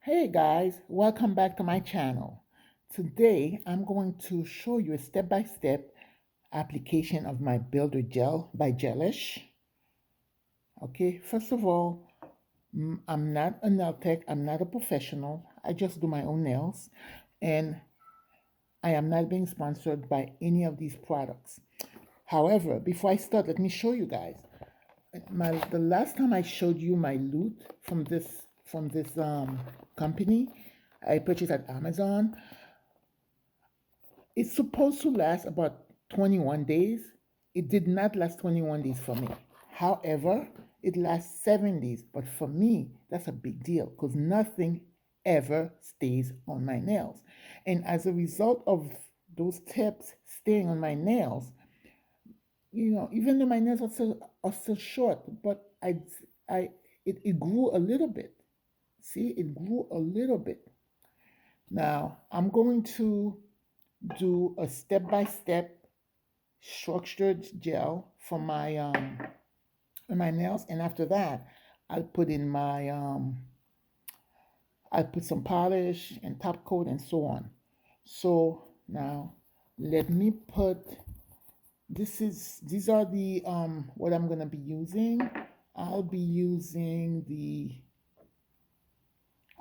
Hey guys, welcome back to my channel. Today I'm going to show you a step-by-step application of my Builder Gel by Gelish. Okay, first of all, I'm not a nail tech, I'm not a professional. I just do my own nails and I am not being sponsored by any of these products. However, before I start, let me show you guys. The last time I showed you my loot from this company I purchased at Amazon, it's supposed to last about 21 days. It did not last 21 days for me. However, it lasts 7 days. But for me, that's a big deal because nothing ever stays on my nails. And as a result of those tips staying on my nails, even though my nails are still short, but it grew a little bit. See, it grew a little bit. Now I'm going to do a step-by-step structured gel for my nails, and after that, I'll put in my I'll put some polish and top coat and so on. So now let me put these are the what I'm gonna be using. I'll be using the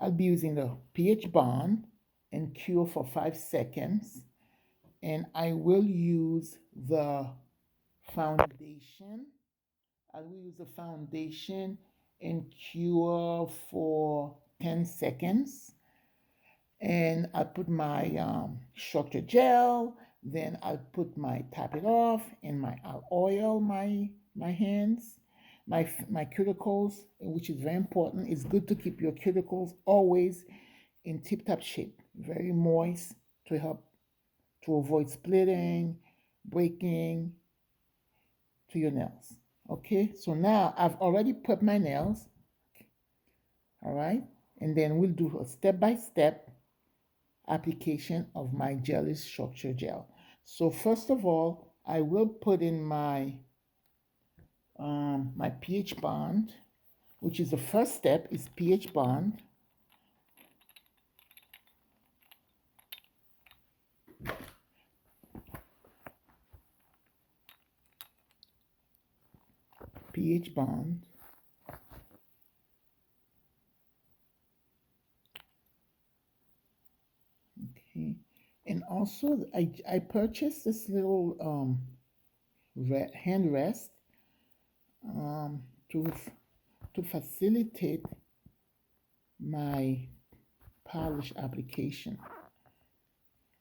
I'll be using the pHbond and cure for 5 seconds, and I will use the foundation. I will use the foundation and cure for 10 seconds. And I'll put my structure gel, then I'll put my tap it off, and I'll oil my hands, my cuticles, which is very important. It's good to keep your cuticles always in tip-top shape, very moist to help to avoid splitting, breaking to your nails. Okay, so now I've already prepped my nails. All right, and then we'll do a step-by-step application of my jelly structure gel. So first of all, I will put in my pHbond, which is the first step is pHbond. pHbond. Okay, and also I purchased this little hand rest um, to to facilitate my polish application.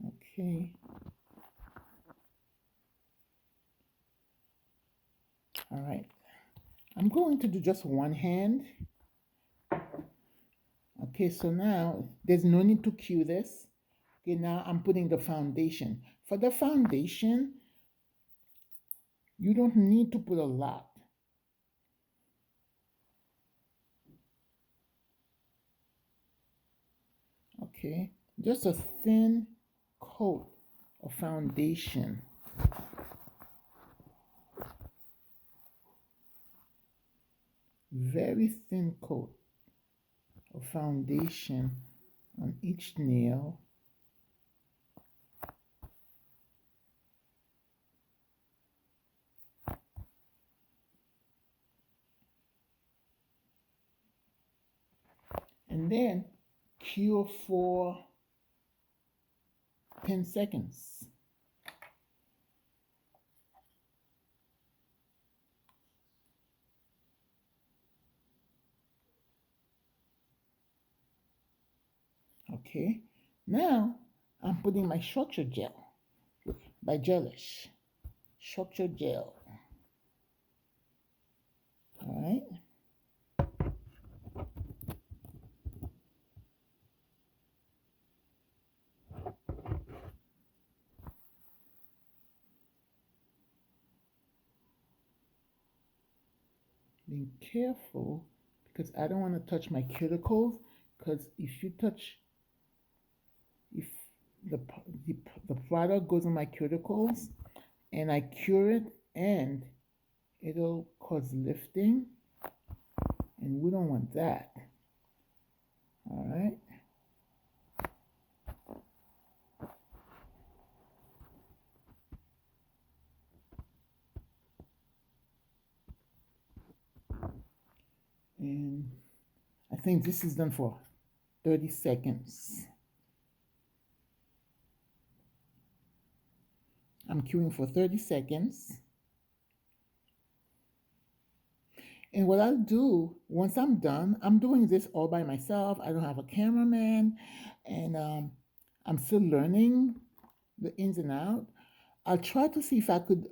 Okay. All right. I'm going to do just one hand. Okay, so now there's no need to cue this. Okay, now I'm putting the foundation. For the foundation, you don't need to put a lot. Okay, just a thin coat of foundation. Very thin coat of foundation on each nail. And then cure for 10 seconds. Okay, now I'm putting my structure gel by Gelish. Structure gel. All right. Being careful because I don't want to touch my cuticles, because if the, the, the product goes on my cuticles and I cure it, and it'll cause lifting, and we don't want that. All right. And I think this is done for 30 seconds. I'm queuing for 30 seconds. And what I'll do once I'm done, I'm doing this all by myself. I don't have a cameraman, and I'm still learning the ins and out. I'll try to see if I could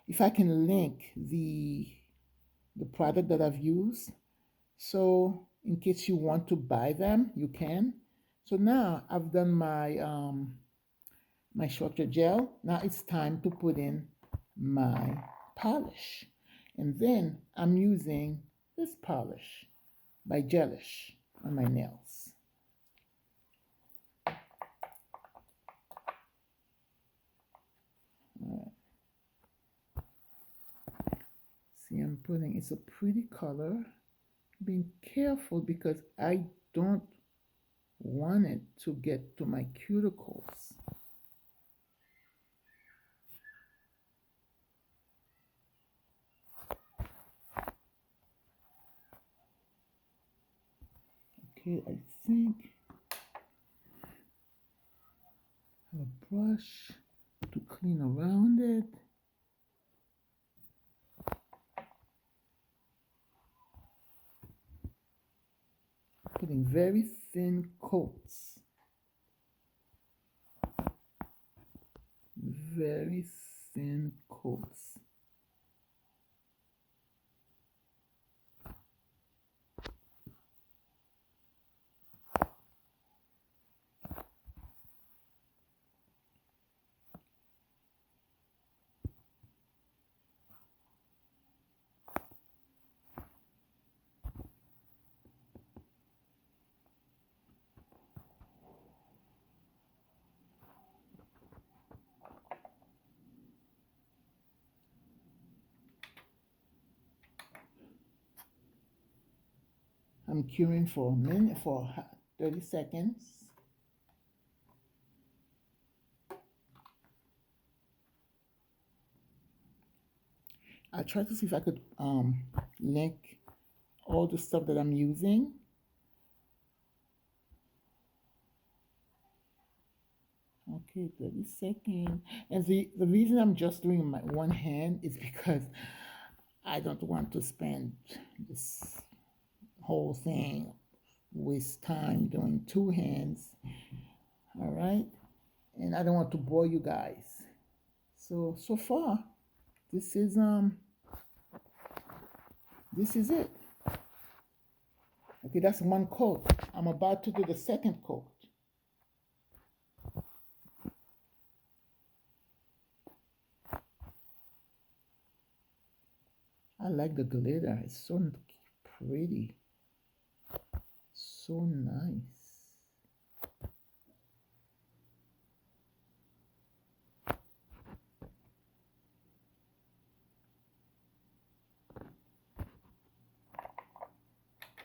if I can link the product that I've used. So in case you want to buy them, you can. So now I've done my structure gel. Now it's time to put in my polish. And then I'm using this polish by Gelish on my nails. All right. See, I'm putting, it's a pretty color. Being careful because I don't want it to get to my cuticles. Okay, I think I have a brush to clean around it. Putting very thin coats. Very thin coats. I'm curing for a minute, for 30 seconds. I try to see if I could link all the stuff that I'm using. Okay, 30 seconds. And the reason I'm just doing my one hand is because I don't want to spend this whole thing, waste time doing two hands. All right. And I don't want to bore you guys. So far, this is it. Okay, that's one coat. I'm about to do the second coat. I like the glitter. It's so pretty. So nice.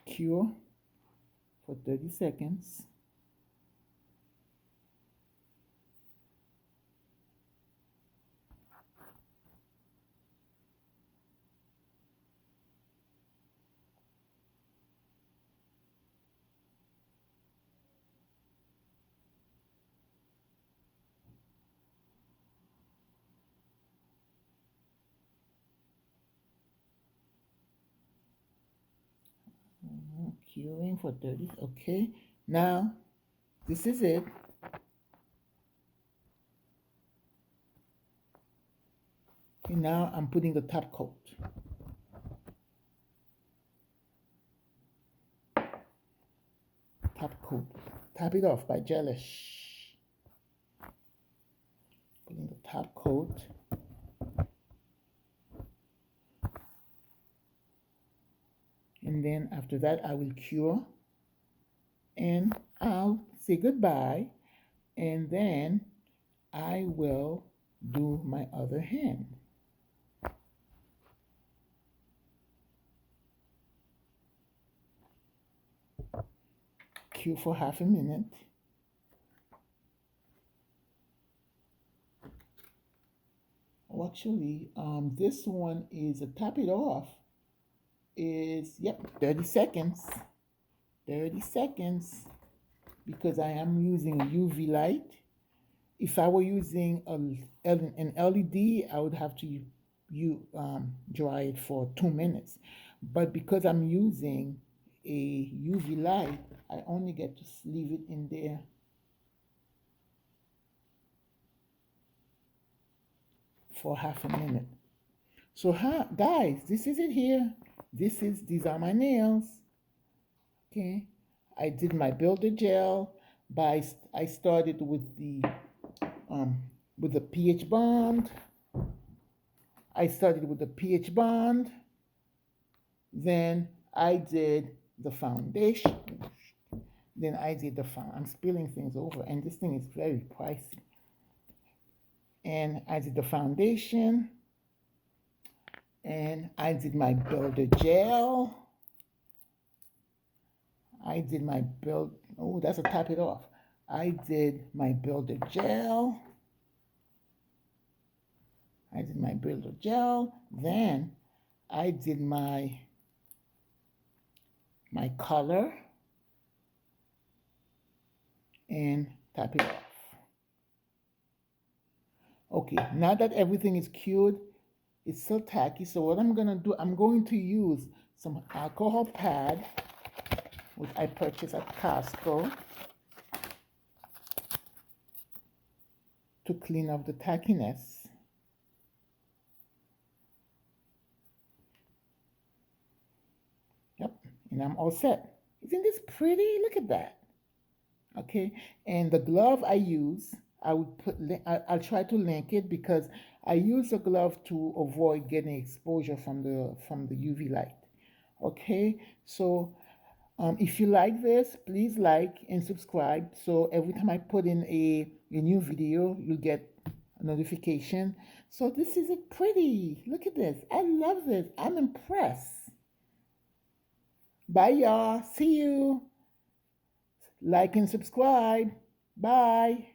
Cure for 30 seconds. Curing for 30. Okay. Now, this is it. Okay, now I'm putting the top coat. Top coat. Top it off by Gelish. Putting the top coat. And then after that, I will cure. And I'll say goodbye. And then I will do my other hand. Cure for half a minute. Oh, actually, this one is a top it off. is, yep, 30 seconds. 30 seconds, because I am using UV light. If I were using an LED, I would have to dry it for 2 minutes. But because I'm using a UV light, I only get to leave it in there for half a minute. So guys, this is it here. These are my nails. Okay, I did my builder gel I started with the pHbond. I started with the pHbond. Then I did the foundation. Then I did the I'm spilling things over, and this thing is very pricey. And I did the foundation, and I did my builder gel. I did my oh, that's to top it off. I did my builder gel. I did my builder gel. Then I did my color and top it off. Okay, now that everything is cured, it's still tacky. So what I'm gonna do, I'm going to use some alcohol pad, which I purchased at Costco, to clean up the tackiness. Yep, and I'm all set. Isn't this pretty? Look at that. Okay, and the glove I use, I would put, I'll try to link it, because I use a glove to avoid getting exposure from the UV light. Okay, so if you like this, please like and subscribe, so every time I put in a new video, you'll get a notification. So this is pretty. Look at this. I love this. I'm impressed. Bye, y'all. See you. Like and subscribe. Bye.